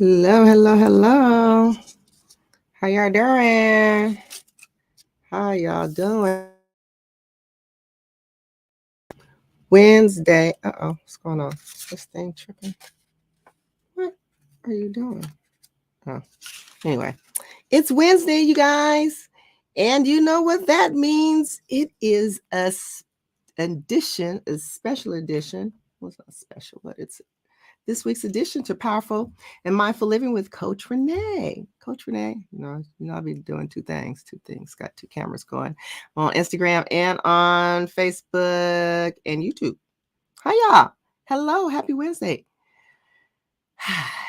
Hello, hello, hello. How y'all doing? How y'all doing? Wednesday. Uh-oh, what's going on? This thing tripping. What are you doing? Oh, anyway. It's Wednesday, you guys. And you know what that means? It is a special edition. What's not special, but it's this week's edition to Powerful and Mindful Living with Coach Renee. Coach Renee, I'll be doing two things. Got two cameras going on Instagram and on Facebook and YouTube. Hi, y'all. Hello. Happy Wednesday.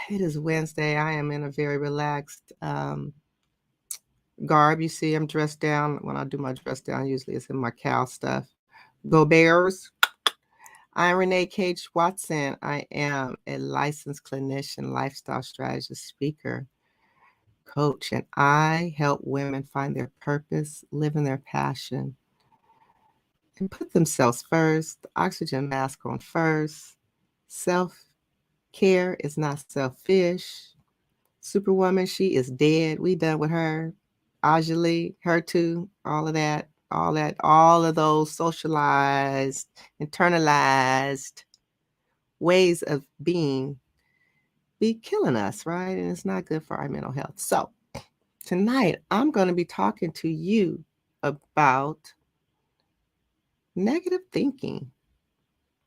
It is Wednesday. I am in a very relaxed garb. You see, I'm dressed down. When I do my dress down, usually it's in my cow stuff. Go Bears. I'm Renee Cage Watson. I am a licensed clinician, lifestyle strategist, speaker, coach, and I help women find their purpose, live in their passion, and put themselves first. The oxygen mask on first. Self-care is not selfish. Superwoman, she is dead. We done with her. Ajali, her too. All of those socialized, internalized ways of being be killing us, right? And it's not good for our mental health. So tonight I'm going to be talking to you about negative thinking,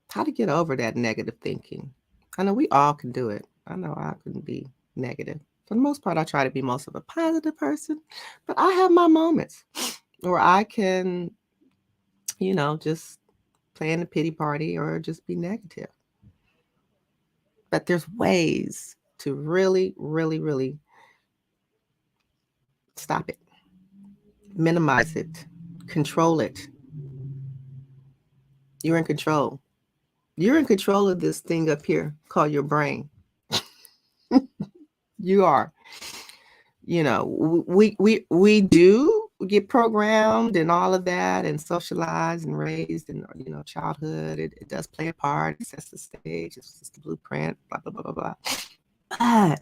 how to get over that negative thinking. I know we all can do it. I know I can be negative. For the most part, I try to be most of a positive person, but I have my moments where I can, just play in the pity party or just be negative. But there's ways to really, really, really stop it, minimize it, control it. You're in control. You're in control of this thing up here called your brain. You are. We do get programmed and all of that and socialized and raised and childhood. It does play a part. It sets the stage. It's just the blueprint. Blah blah blah blah blah. But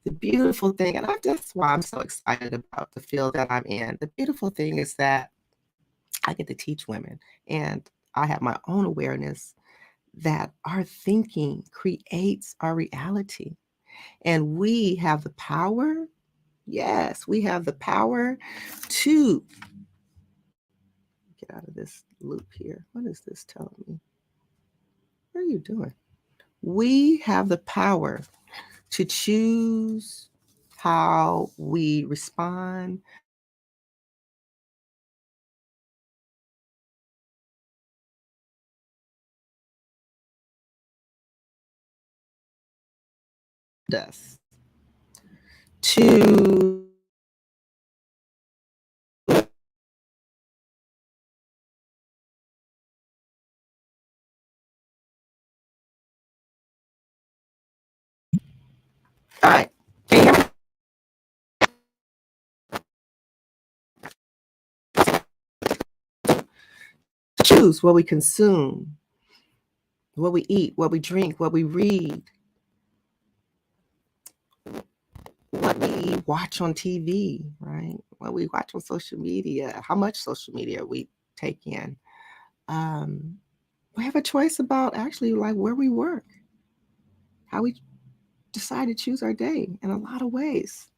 the beautiful thing, and that's why I'm so excited about the field that I'm in. The beautiful thing is that I get to teach women, and I have my own awareness that our thinking creates our reality. And we have the power, yes, we have the power to get out of this loop here. What is this telling me? What are you doing? We have the power to choose how we respond. Us to all right. Can you hear me? Choose what we consume, what we eat, what we drink, what we read, what we watch on TV, right? What we watch on social media, how much social media we take in. Um, we have a choice about actually like where we work, how we decide to choose our day in a lot of ways.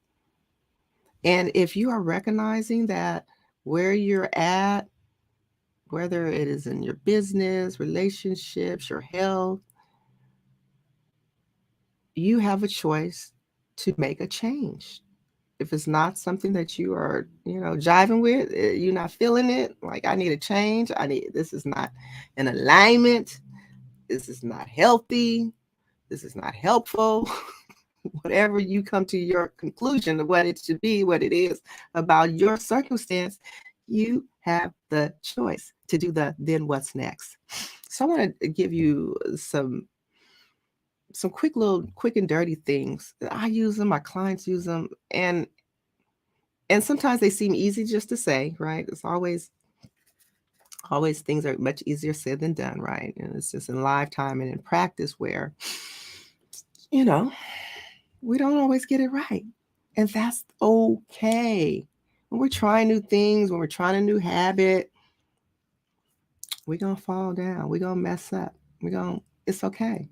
And if you are recognizing that where you're at, whether it is in your business, relationships, your health, you have a choice to make a change. If it's not something that you are, jiving with, you're not feeling it, like I need a change. This is not in alignment. This is not healthy. This is not helpful. Whatever you come to your conclusion of what it should be, what it is about your circumstance, you have the choice to do the then what's next. So I want to give you some quick and dirty things. I use them, my clients use them, and sometimes they seem easy just to say, right? It's always things are much easier said than done, right? And it's just in lifetime and in practice where, you know, We don't always get it right. And that's okay. When we're trying new things, when we're trying a new habit, we're going to fall down. We're going to mess up. It's okay.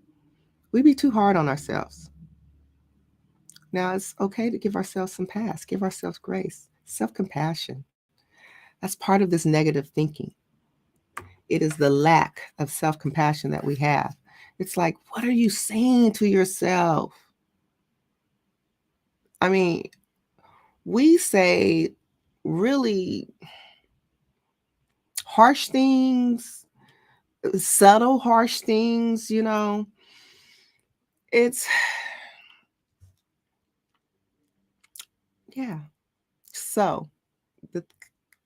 We be too hard on ourselves. Now, it's okay to give ourselves some pass, give ourselves grace, self compassion. That's part of this negative thinking. It is the lack of self compassion that we have. It's like, what are you saying to yourself? I mean, we say really harsh things, subtle, harsh things, It's, yeah. So, the,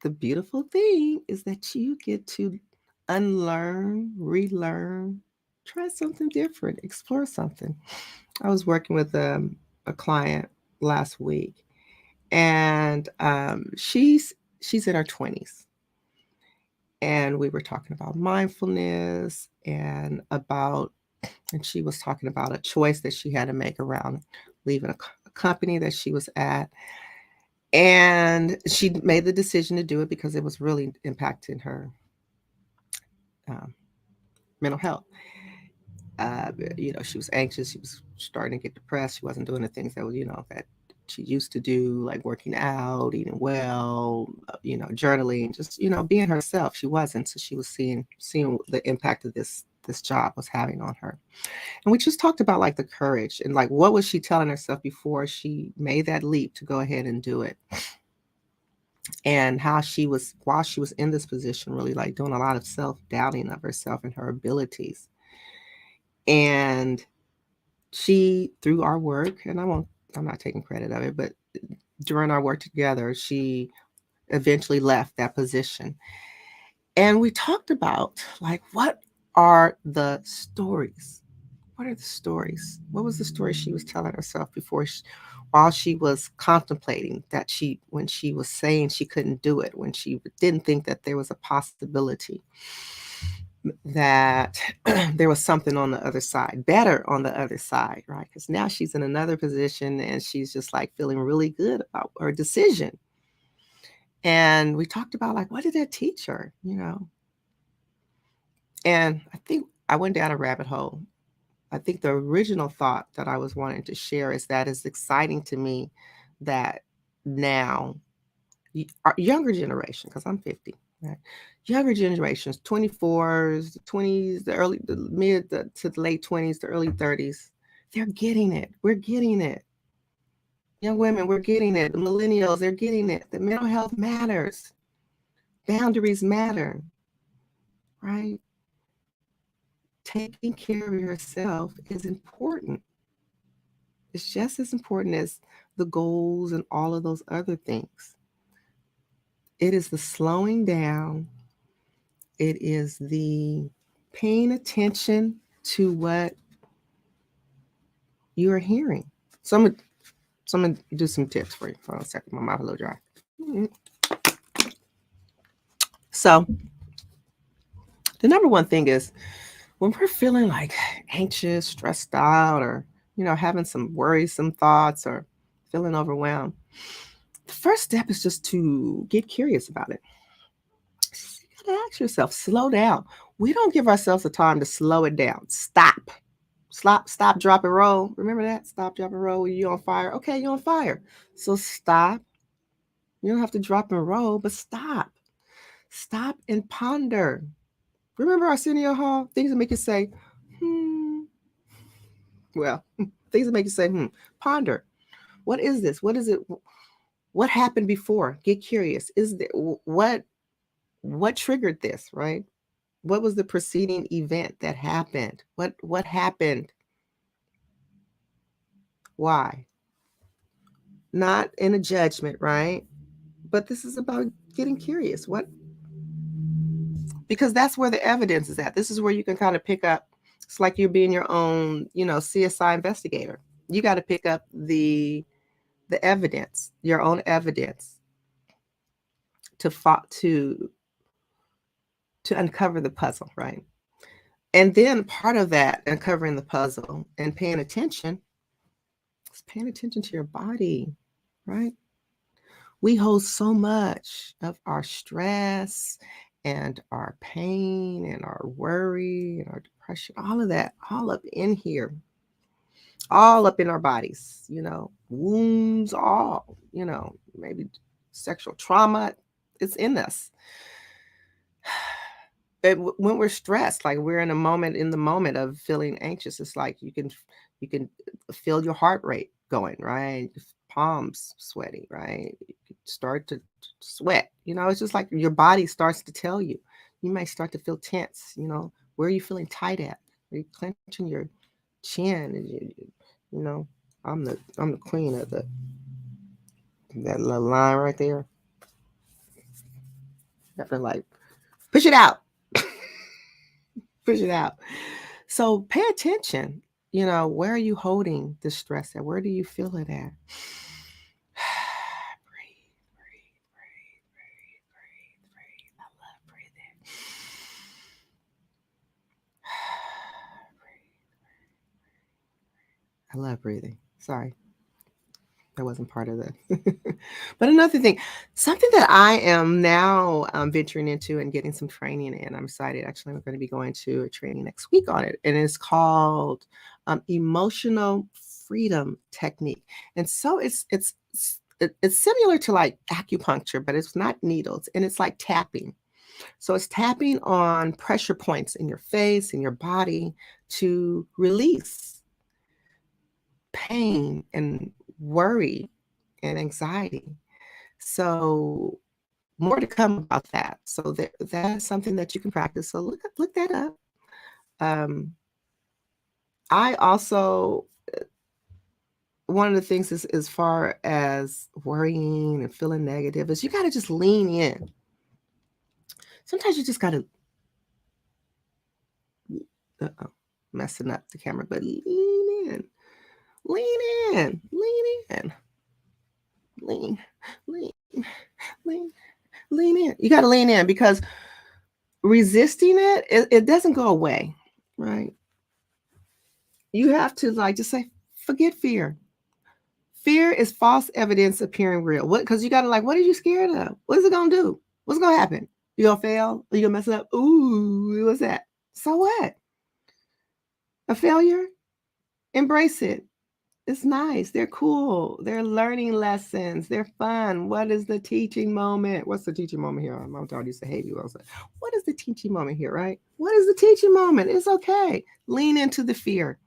the beautiful thing is that you get to unlearn, relearn, try something different, explore something. I was working with a client last week, and she's in her 20s, and we were talking about mindfulness and she was talking about a choice that she had to make around leaving a company that she was at, and she made the decision to do it because it was really impacting her um, mental health. She was anxious. She was starting to get depressed. She wasn't doing the things that she used to do, like working out, eating well, journaling, just being herself. She wasn't. So she was seeing the impact of this job was having on her. And we just talked about like the courage and like what was she telling herself before she made that leap to go ahead and do it. And how she was, while she was in this position, really like doing a lot of self-doubting of herself and her abilities. And she, through our work, and I'm not taking credit of it, but during our work together, she eventually left that position. And we talked about like, what are the stories? What are the stories? What was the story she was telling herself while she was contemplating when she was saying she couldn't do it, when she didn't think that there was a possibility that there was something on the other side, better on the other side, right? Because now she's in another position and she's just like feeling really good about her decision. And we talked about like, what did that teach her, And I think I went down a rabbit hole. I think the original thought that I was wanting to share is that it's exciting to me that now, our younger generation, because I'm 50, right? Younger generations, 24s, the 20s, the mid to the late 20s, the early 30s, they're getting it. We're getting it. Young women, we're getting it. The millennials, they're getting it. The mental health matters. Boundaries matter, right? Taking care of yourself is important. It's just as important as the goals and all of those other things. It is the slowing down. It is the paying attention to what you are hearing. So I'm gonna do some tips for you. Hold on a second, my mouth a little dry. Mhm. So the number one thing is when we're feeling like anxious, stressed out, or having some worrisome thoughts or feeling overwhelmed, the first step is just to get curious about it. You gotta ask yourself, slow down. We don't give ourselves the time to slow it down. Stop, drop, and roll. Remember that? Stop, drop, and roll. You on fire. Okay, you're on fire. So stop. You don't have to drop and roll, but stop. Stop and ponder. Remember Arsenio Hall? Things that make you say, hmm. Well, things that make you say, hmm. Ponder. What is this? What is it? What happened before? Get curious. Is there what triggered this, right? What was the preceding event that happened? What happened? Why? Not in a judgment, right? But this is about getting curious. What? Because that's where the evidence is at. This is where you can kind of pick up. It's like you're being your own, CSI investigator. You got to pick up the evidence, your own evidence to to uncover the puzzle, right? And then part of that uncovering the puzzle and paying attention, Just paying attention to your body, right? We hold so much of our stress and our pain and our worry and our depression, all of that, all up in here, all up in our bodies, wounds, all, maybe sexual trauma, it's in us. But when we're stressed, like we're in the moment of feeling anxious, it's like you can feel your heart rate going, right? Your palms sweaty, right? You could start to sweat. It's just like your body starts to tell you. You might start to feel tense. Where are you feeling tight at? Are you clenching your chin? And you know, I'm the queen of that little line right there. I feel like push it out. Push it out. So pay attention. Where are you holding the stress at? Where do you feel it at? Breathe, breathe, breathe, breathe, breathe, breathe. I love breathing. I love breathing. Sorry, that wasn't part of that. But another thing, something that I am now venturing into and getting some training in. I'm excited. Actually, I'm going to be going to a training next week on it, and it's called emotional freedom technique. And so it's similar to like acupuncture, but it's not needles, and it's like tapping. So it's tapping on pressure points in your face and your body to release pain and worry and anxiety. So more to come about that. So that is something that you can practice. So look that up. I also, one of the things is, as far as worrying and feeling negative, is you got to just lean in. Sometimes you just got to, messing up the camera, but lean in, lean in, lean in, lean, lean, lean, lean in. You got to lean in, because resisting it doesn't go away, right? You have to just say, forget fear. Fear is false evidence appearing real. What? Because you got to what are you scared of? What is it going to do? What's going to happen? You going to fail? Are you going to mess up? Ooh, what's that? So what? A failure? Embrace it. It's nice. They're cool. They're learning lessons. They're fun. What is the teaching moment? What's the teaching moment here? My mom used to hate you. I was like, what is the teaching moment here, right? What is the teaching moment? It's okay. Lean into the fear.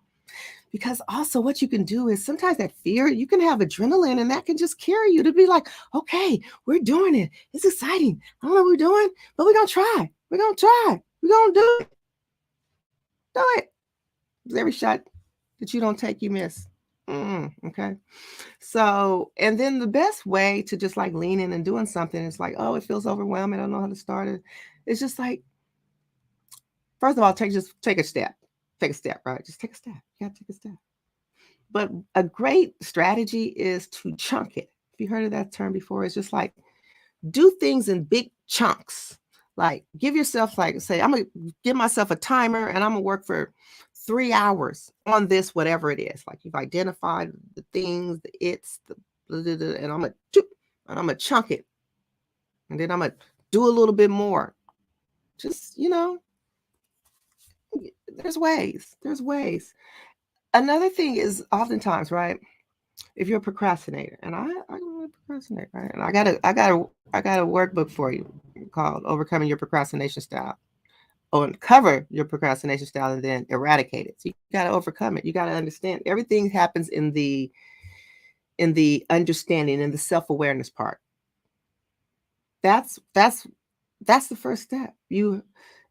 Because also what you can do is sometimes that fear, you can have adrenaline, and that can just carry you to be like, okay, we're doing it. It's exciting. I don't know what we're doing, but we're going to try. We're going to try. We're going to do it. Do it. Every shot that you don't take, you miss. Okay. So, and then the best way to just lean in and doing something is oh, it feels overwhelming. I don't know how to start it. It's just first of all, take a step. Take a step, right? Just take a step. You got to take a step. But a great strategy is to chunk it. If you heard of that term before, it's just do things in big chunks. Give yourself, say, I'm going to give myself a timer, and I'm going to work for 3 hours on this, whatever it is. You've identified the things, the it's, the blah, blah, blah, and I'm going to chunk it. And then I'm going to do a little bit more. Just, there's ways. Another thing is oftentimes, right, if you're a procrastinator, and I procrastinate, right? And I got a workbook for you called Overcoming Your Procrastination Style. Uncover your procrastination style and then eradicate it. So you got to overcome it. You got to understand everything happens in the understanding and the self-awareness part. That's the first step.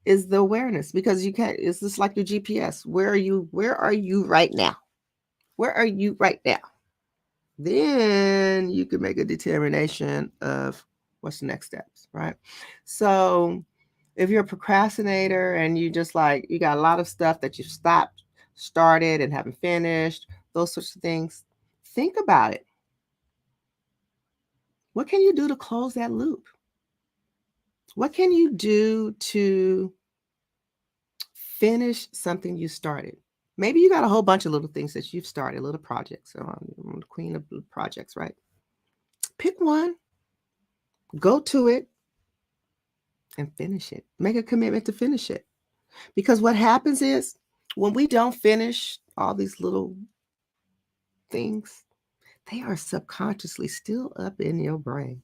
Is the awareness, because you can't. It's just like your GPS. Where are you right now? Where are you right now? Then you can make a determination of what's the next steps, right? So if you're a procrastinator and you just you got a lot of stuff that you've started and haven't finished, those sorts of things, think about it. What can you do to close that loop? What can you do to finish something you started? Maybe you got a whole bunch of little things that you've started, little projects. I'm the queen of projects, right? Pick one, go to it, and finish it. Make a commitment to finish it. Because what happens is when we don't finish all these little things, they are subconsciously still up in your brain,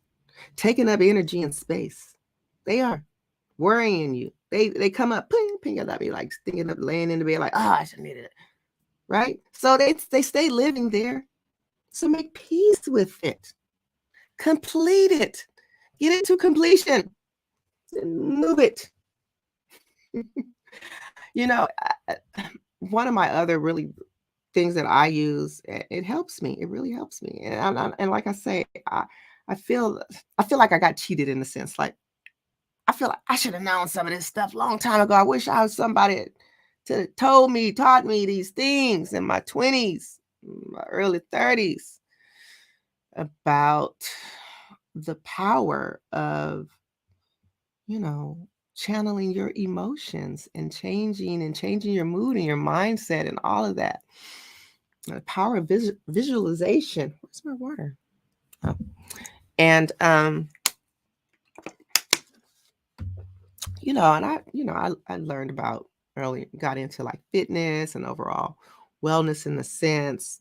taking up energy and space. They are worrying you. They come up, ping, ping, and I'll be like thinking of laying in the bed, like, oh, I should need it. Right? So they stay living there. So make peace with it. Complete it. Get it to completion. And move it. You know, one of my other really things that I use, it helps me. It really helps me. And like I say, I feel I feel like I got cheated in a sense. Like I feel like I should have known some of this stuff a long time ago. I wish I was somebody to told me, taught me these things in my 20s, my early 30s about the power of, you know, channeling your emotions and changing your mood and your mindset and all of that. The power of visualization. Where's my water? Oh. And I learned about early, got into like fitness and overall wellness in the sense,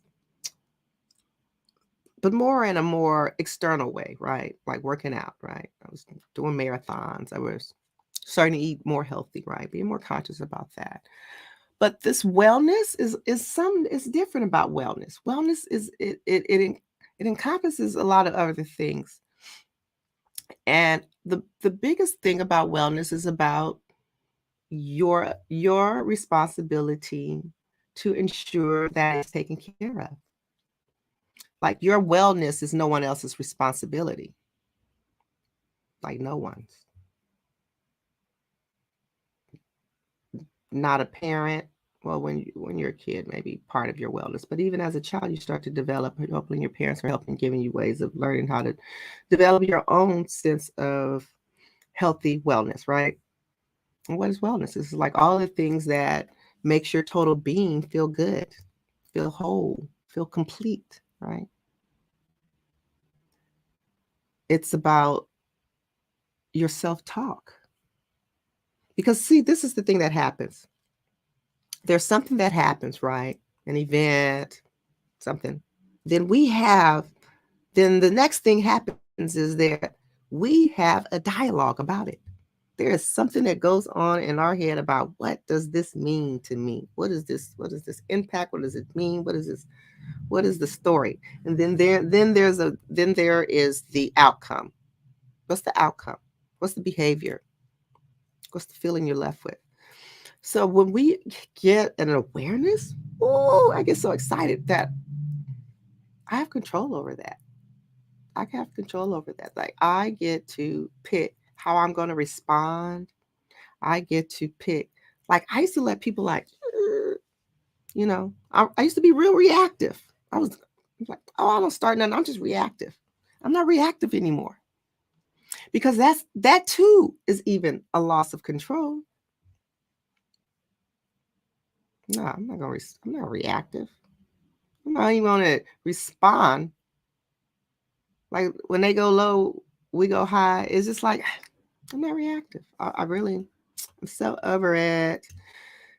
but more in a more external way, right? Like working out, right? I was doing marathons. I was starting to eat more healthy, right? Being more conscious about that. But this wellness is different about wellness. Wellness is it encompasses a lot of other things. And the biggest thing about wellness is about your responsibility to ensure that it's taken care of. Like your wellness is no one else's responsibility. Like no one's. Not a parent. Well, when you're a kid, maybe part of your wellness. But even as a child, you start to develop, hopefully your parents are helping, giving you ways of learning how to develop your own sense of healthy wellness, right? And what is wellness? It's like all the things that makes your total being feel good, feel whole, feel complete, right? It's about your self-talk. Because see, this is the thing that happens. There's something that happens, right? An event, something. Then the next thing happens is that we have a dialogue about it. There is something that goes on in our head about what does this mean to me? What is this? What does this impact? What does it mean? What is this? What is the story? And then there is the outcome. What's the outcome? What's the behavior? What's the feeling you're left with? So when we get an awareness, oh, I get so excited that I have control over that. I have control over that. Like I get to pick how I'm going to respond. I get to pick. Like I used to let people like, I used to be real reactive. I was like, oh, I don't start nothing. I'm just reactive. I'm not reactive anymore because that too is even a loss of control. No, I'm not gonna. I'm not reactive. I'm not even gonna respond. Like when they go low, we go high. It's just like I'm not reactive. I'm so over it.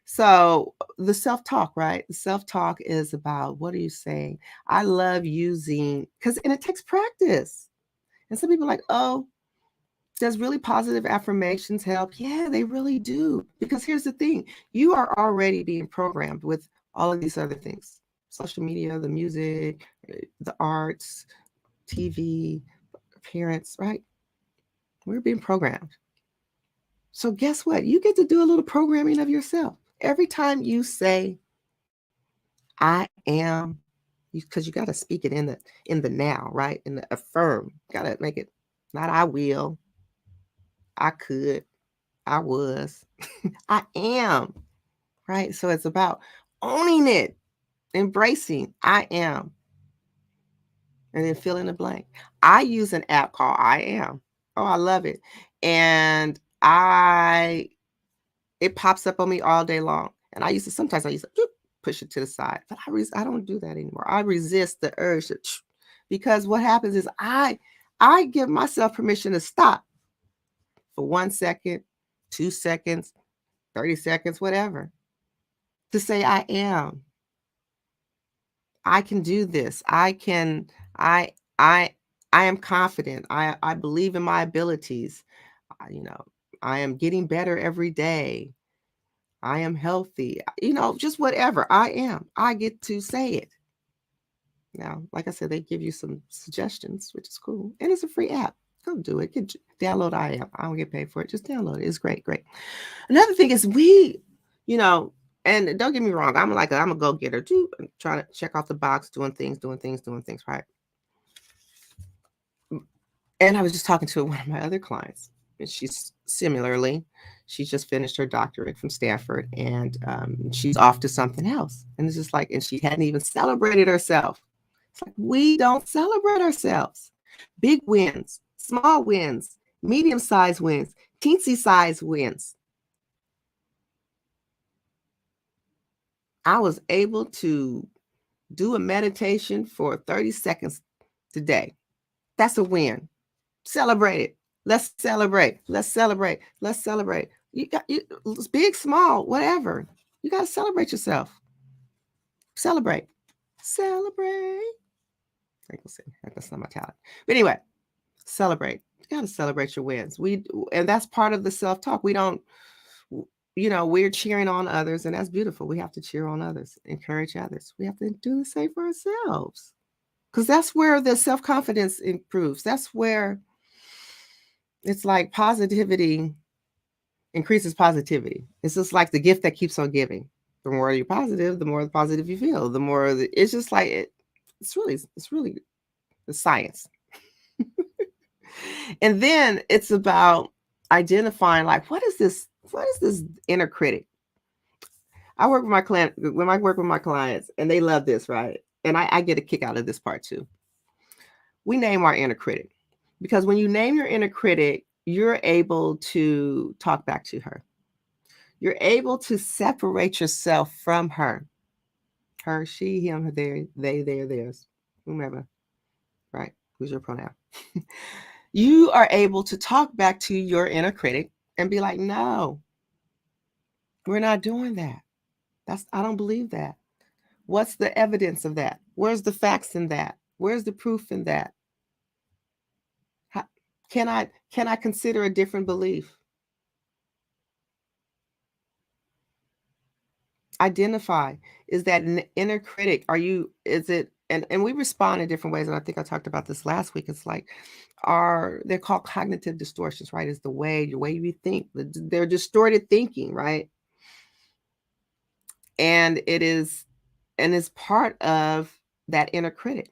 So the self-talk, right? The self-talk is about what are you saying? I love using and it takes practice. And some people are like, oh, does really positive affirmations help? Yeah, they really do. Because here's the thing, you are already being programmed with all of these other things. Social media, the music, the arts, TV, parents, right? We're being programmed. So guess what? You get to do a little programming of yourself. Every time you say, I am, because you got to speak it in the now, right? In the affirm. Got to make it not I will, I could, I was, I am, right? So it's about owning it, embracing I am, and then fill in the blank. I use an app called I Am. Oh, I love it. And it pops up on me all day long. And sometimes I use it. push it to the side. But I don't do that anymore. I resist the urge to, because what happens is I give myself permission to stop for 1 second, 2 seconds, 30 seconds, whatever, to say I can do this. I I I am confident. I believe in my abilities. You know, I am getting better every day. I am healthy. Just whatever I am. I get to say it. Now, like I said, they give you some suggestions, which is cool. And it's a free app. Go do it. Download I don't get paid for it. Just download it. It's great, great. Another thing is you know, and don't get me wrong, I'm a go-getter too, trying to check off the box, doing things, right? And I was just talking to one of my other clients, and she just finished her doctorate from Stanford, and she's off to something else. And it's just like, and she hadn't even celebrated herself. It's like, we don't celebrate ourselves. Big wins, small wins, medium-sized wins, teensy-sized wins. I was able to do a meditation for 30 seconds today. That's a win. Celebrate it. Let's celebrate. Let's celebrate. Let's celebrate. It's big, small, whatever. You got to celebrate yourself. Celebrate. Celebrate. That's not my talent. But anyway, celebrate. You got to celebrate your wins. And that's part of the self-talk. We don't, we're cheering on others, and that's beautiful. We have to cheer on others, encourage others. We have to do the same for ourselves, because that's where the self-confidence improves. That's where it's like positivity increases positivity. It's just like the gift that keeps on giving. The more you're positive, the more positive you feel. The more it's just like it's really the science. And then it's about identifying, like, what is this inner critic? I work with my clients, and they love this, right? And I get a kick out of this part too. We name our inner critic, because when you name your inner critic, you're able to talk back to her. You're able to separate yourself from her. Her, she, him, her, they, theirs, whomever, right? Who's your pronoun? You are able to talk back to your inner critic and be like, no, we're not doing that. I don't believe that. What's the evidence of that? Where's the facts in that? Where's the proof in that? Can I consider a different belief? Identify, is that an inner critic? And we respond in different ways. And I think I talked about this last week. It's like, they're called cognitive distortions, right? Is the way you think. They're distorted thinking, right? And it's part of that inner critic.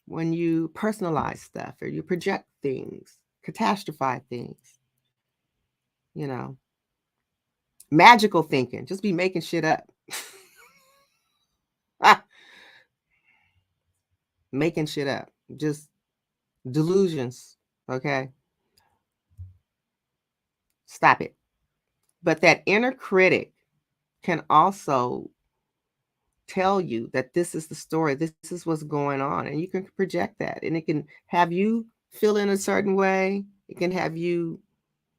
When you personalize stuff, or you project things, catastrophize things, magical thinking, just be making shit up. Making shit up, just delusions. Okay, stop it. But that inner critic can also tell you that this is the story, this is what's going on, and you can project that, and it can have you feel in a certain way. It can have you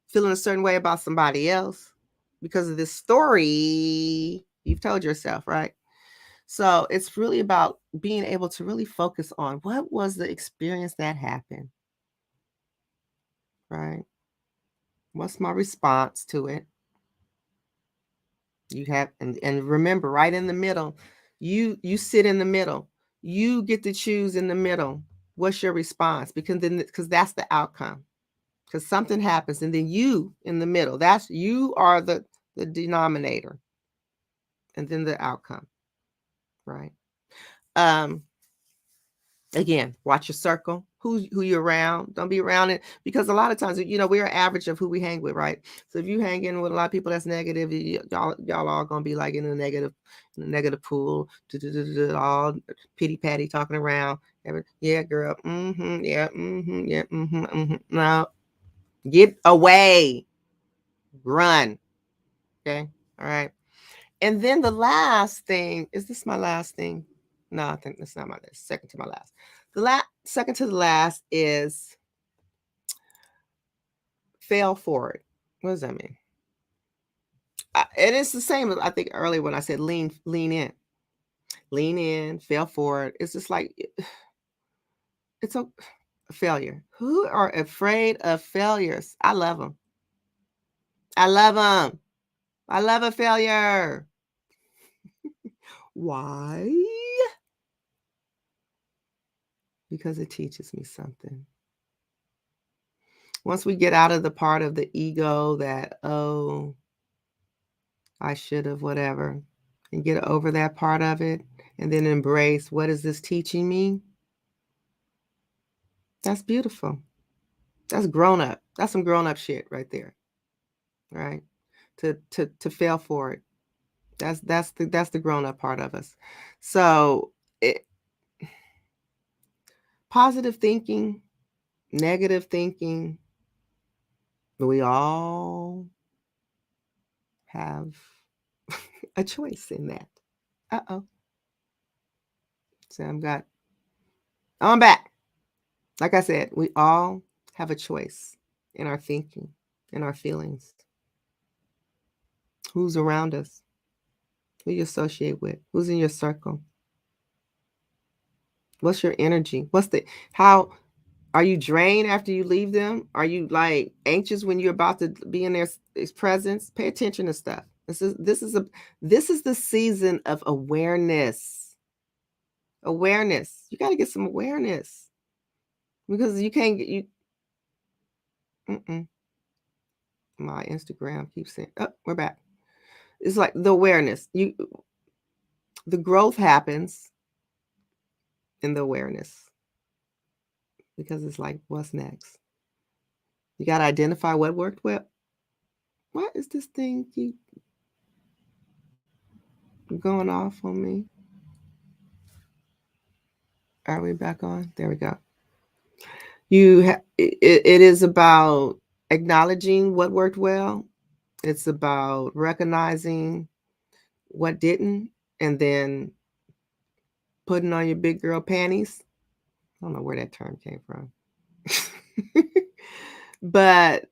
feel in a certain way about somebody else because of this story you've told yourself, right? So it's really about being able to really focus on, what was the experience that happened, right? What's my response to it? You have, and remember, right in the middle, you sit in the middle. You get to choose in the middle. What's your response? Because that's the outcome. Because something happens, and then you in the middle. You are the denominator, and then the outcome, right? Again, watch your circle. Who you're around. Don't be around it, because a lot of times, we're an average of who we hang with, right? So if you hang in with a lot of people that's negative, y'all all gonna be like in a negative pool, all pity patty talking around. Yeah, girl. Yeah. Yeah. No, get away. Run. Okay. All right. And then the last thing, is this my last thing? No, I think that's not my last. Second to my last. Second to the last is fail forward. What does that mean? And it's the same as I think earlier when I said lean in, fail forward. It's just like it's a failure. Who are afraid of failures? I love them. I love them. I love a failure. Why? Because it teaches me something. Once we get out of the part of the ego that, oh, I should have, whatever, and get over that part of it, and then embrace, what is this teaching me? That's beautiful. That's grown up. That's some grown up shit right there. Right? To fail for it. That's the grown up part of us. So positive thinking, negative thinking, we all have a choice in that. Uh-oh. So I'm back. Like I said, we all have a choice in our thinking, in our feelings. Who's around us? Who you associate with? Who's in your circle? What's your energy? How are you drained after you leave them? Are you like anxious when you're about to be in their presence? Pay attention to stuff. This is the season of awareness. Awareness. You got to get some awareness because you can't get you. My Instagram keeps saying, "Oh, we're back." It's like the awareness. The growth happens in the awareness because it's like, what's next? You got to identify what worked well. Why is this thing keep going off on me? Are we back on? There we go. It is about acknowledging what worked well. It's about recognizing what didn't, and then putting on your big girl panties. I don't know where that term came from. But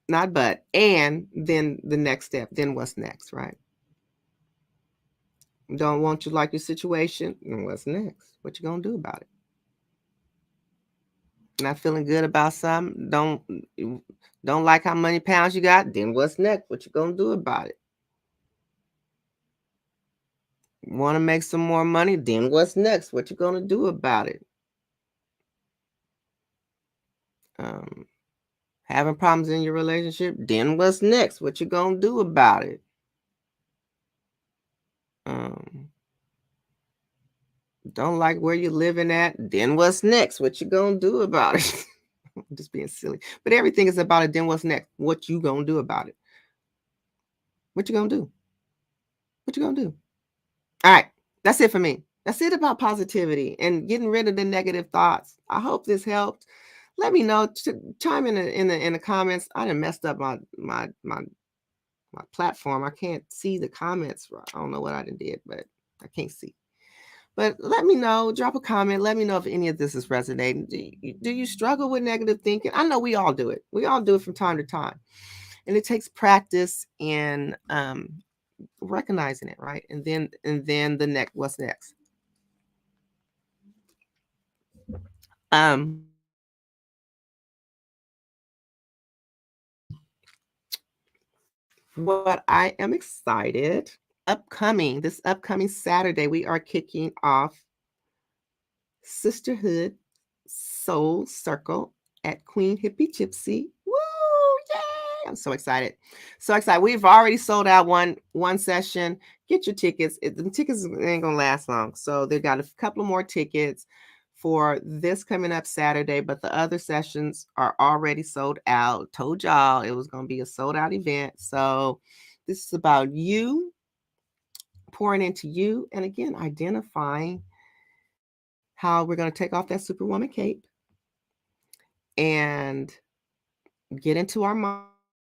not but, and then the next step, then what's next, right? Don't want you like your situation, then what's next? What you gonna do about it? Not feeling good about something, don't like how many pounds you got, then what's next? What you gonna do about it? Want to make some more money, then what's next? What you gonna do about it? Having problems in your relationship, then what's next? What you gonna do about it? Don't like where you're living at, then what's next? What you gonna do about it? I'm just being silly. But everything is about it, then what's next? What you gonna do about it? What you gonna do? What you gonna do? All right, that's it for me. That's it about positivity and getting rid of the negative thoughts. I hope this helped. Let me know. Chime in the comments. I done messed up my platform. I can't see the comments. I don't know what I did, but I can't see. But let me know. Drop a comment. Let me know if any of this is resonating. Do you struggle with negative thinking? I know we all do it. We all do it from time to time, and it takes practice in recognizing it, right? And then what's next? What I am excited, this upcoming Saturday, we are kicking off Sisterhood Soul Circle at Queen Hippie Gypsy. Woo! Yay! I'm so excited. So excited. We've already sold out one session. Get your tickets. The tickets ain't gonna last long. So they've got a couple more tickets for this coming up Saturday, but the other sessions are already sold out. Told y'all it was gonna be a sold out event. So this is about you pouring into you, and again, identifying how we're going to take off that Superwoman cape and get into our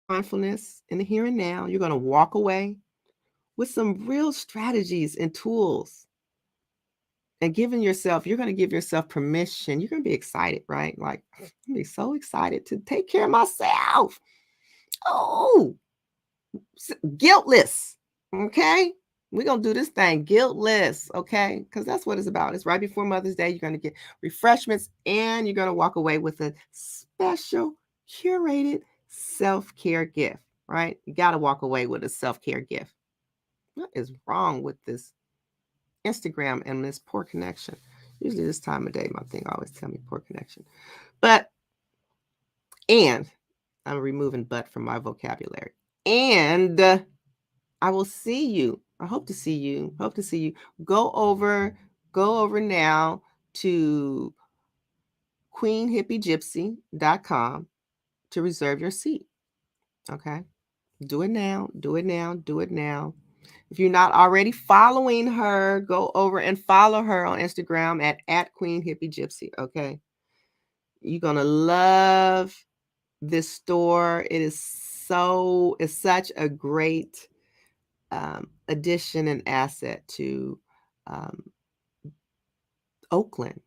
mindfulness in the here and now. You're going to walk away with some real strategies and tools. And giving yourself, you're going to give yourself permission. You're going to be excited, right? Like, I'm going to be so excited to take care of myself. Oh, guiltless. Okay. We're going to do this thing guiltless. Okay. Because that's what it's about. It's right before Mother's Day. You're going to get refreshments and you're going to walk away with a special, curated self-care gift, right? You got to walk away with a self-care gift. What is wrong with this Instagram and this poor connection? Usually this time of day, my thing always tell me poor connection. But, and I'm removing but from my vocabulary. And I will see you. I hope to see you. Hope to see you. Go over now to queenhippiegypsy.com to reserve your seat. Okay? Do it now. Do it now. Do it now. If you're not already following her, go over and follow her on Instagram at Queen Hippie Gypsy. Okay. You're going to love this store. It's such a great addition and asset to Oakland.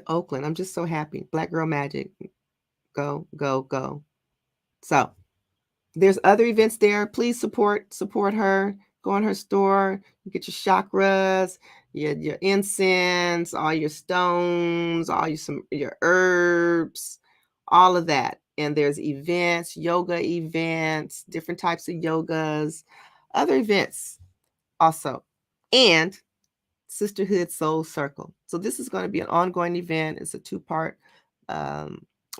I'm just so happy. Black Girl Magic. Go, go, go. So there's other events there. Please support her. Go on her store. Get your chakras, your incense, all your stones, your herbs, all of that. And there's events, yoga events, different types of yogas, other events also. And Sisterhood Soul Circle. So this is going to be an ongoing event. It's a 2-part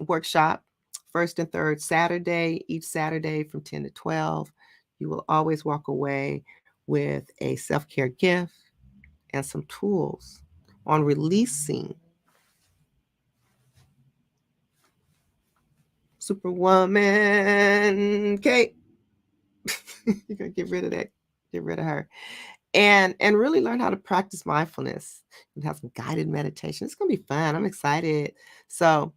workshop. First and third Saturday, each Saturday from 10 to 12. You will always walk away with a self-care gift and some tools on releasing Superwoman Kate. You're going to get rid of that. Get rid of her. And really learn how to practice mindfulness and have some guided meditation. It's going to be fun. I'm excited. So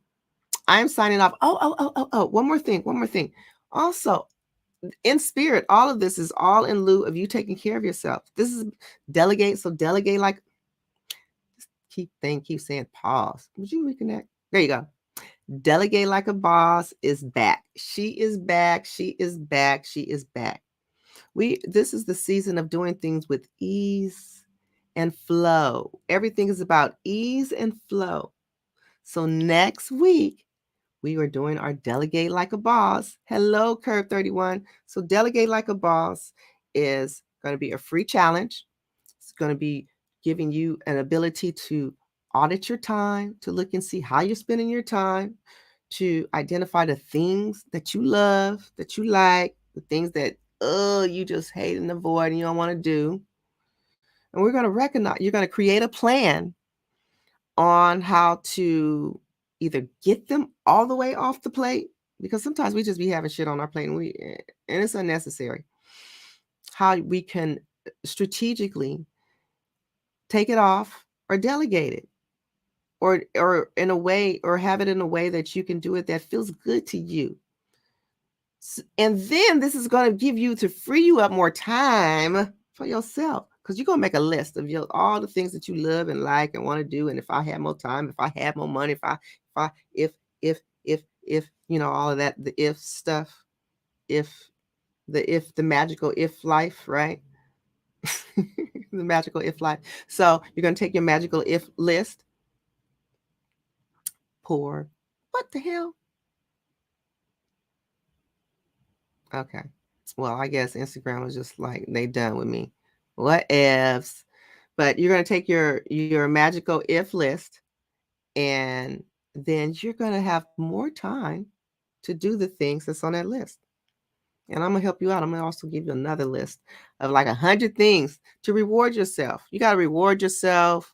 I'm signing off. One more thing. Also, in spirit, all of this is all in lieu of you taking care of yourself. This is delegate. So delegate like, keep saying pause. Would you reconnect? There you go. Delegate Like a Boss is back. She is back. She is back. She is back. This is the season of doing things with ease and flow. Everything is about ease and flow. So next week, we are doing our Delegate Like a Boss. Hello, Curve 31. So Delegate Like a Boss is going to be a free challenge. It's going to be giving you an ability to audit your time, to look and see how you're spending your time, to identify the things that you love, that you like, the things that you just hate and avoid and you don't want to do. And we're going to recognize, you're going to create a plan on how to either get them all the way off the plate, because sometimes we just be having shit on our plate and it's unnecessary. How we can strategically take it off or delegate it, or in a way, or have it in a way that you can do it that feels good to you. And then this is going to give you, to free you up more time for yourself, because you're going to make a list of all the things that you love and like and want to do. And if I had more time, if I had more money, if all of that, the if stuff, the magical if life, right? The magical if life. So you're going to take your magical if list. What the hell? Okay. Well, I guess Instagram was just like, they done with me. What ifs? But you're going to take your magical if list, and then you're going to have more time to do the things that's on that list. And I'm going to help you out. I'm going to also give you another list of like 100 things to reward yourself. You got to reward yourself.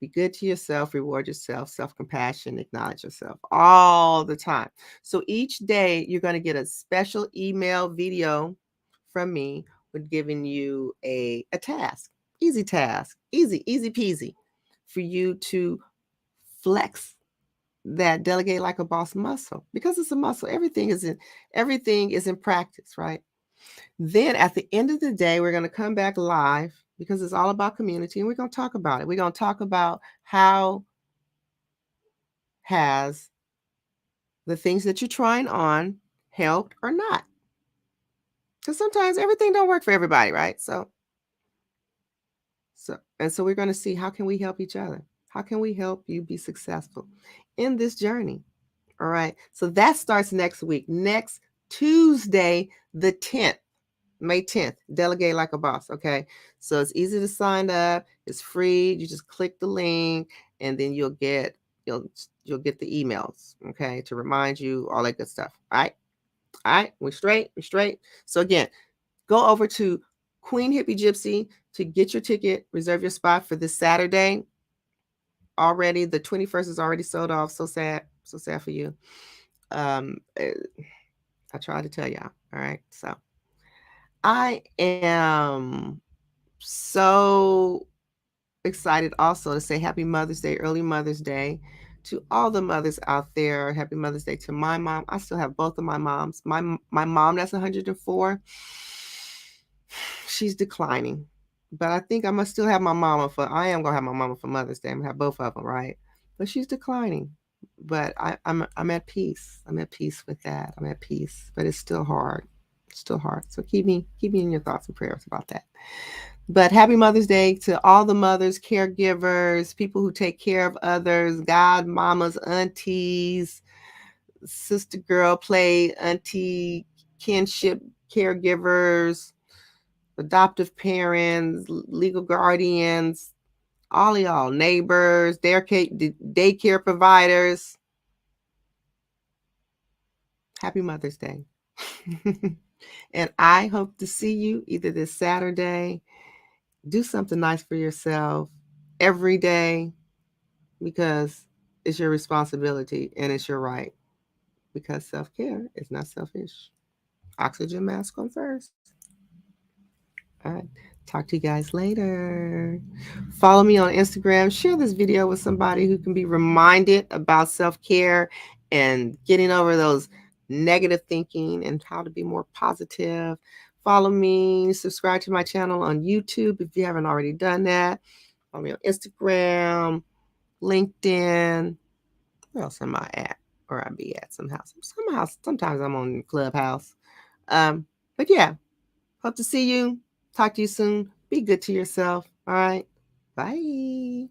Be good to yourself, reward yourself, self-compassion, acknowledge yourself all the time. So each day you're going to get a special email video from me with giving you a task, easy peasy for you to flex that Delegate Like a Boss muscle, because it's a muscle. Everything is in practice, right? Then at the end of the day, we're going to come back live because it's all about community, and we're going to talk about it. We're going to talk about how has the things that you're trying on helped or not. Because sometimes everything don't work for everybody, right? So we're going to see how can we help each other? How can we help you be successful in this journey? All right. So that starts next week. Next Tuesday, the 10th. May 10th, Delegate Like a Boss. Okay. So it's easy to sign up. It's free. You just click the link and then you'll you'll get the emails, okay, to remind you all that good stuff. All right. All right. We're straight. We're straight. So again, go over to Queen Hippie Gypsy to get your ticket, reserve your spot for this Saturday. Already the 21st is already sold off. So sad. So sad for you. I tried to tell y'all. All right. So I am so excited also to say Happy Mother's Day, early Mother's Day to all the mothers out there. Happy Mother's Day to my mom. I still have both of my moms. My mom that's 104, she's declining. But I think I must still have my mama I am gonna have my mama for Mother's Day. I'm gonna have both of them, right? But she's declining. But I'm at peace. I'm at peace with that. I'm at peace. But it's still hard. It's still hard. So keep me in your thoughts and prayers about that. But happy Mother's Day to all the mothers, caregivers, people who take care of others, god mamas, aunties, sister girl play, auntie, kinship caregivers, adoptive parents, legal guardians, all of y'all, neighbors, daycare providers. Happy Mother's Day. And I hope to see you either this Saturday. Do something nice for yourself every day because it's your responsibility and it's your right. Because self-care is not selfish. Oxygen mask on first. All right. Talk to you guys later. Follow me on Instagram. Share this video with somebody who can be reminded about self-care and getting over those negative thinking and how to be more positive. Follow me. Subscribe to my channel on YouTube if you haven't already done that. Follow me on Instagram, LinkedIn. Where else am I at? Or I be at somehow. Sometimes I'm on Clubhouse. But yeah, hope to see you. Talk to you soon. Be good to yourself. All right. Bye.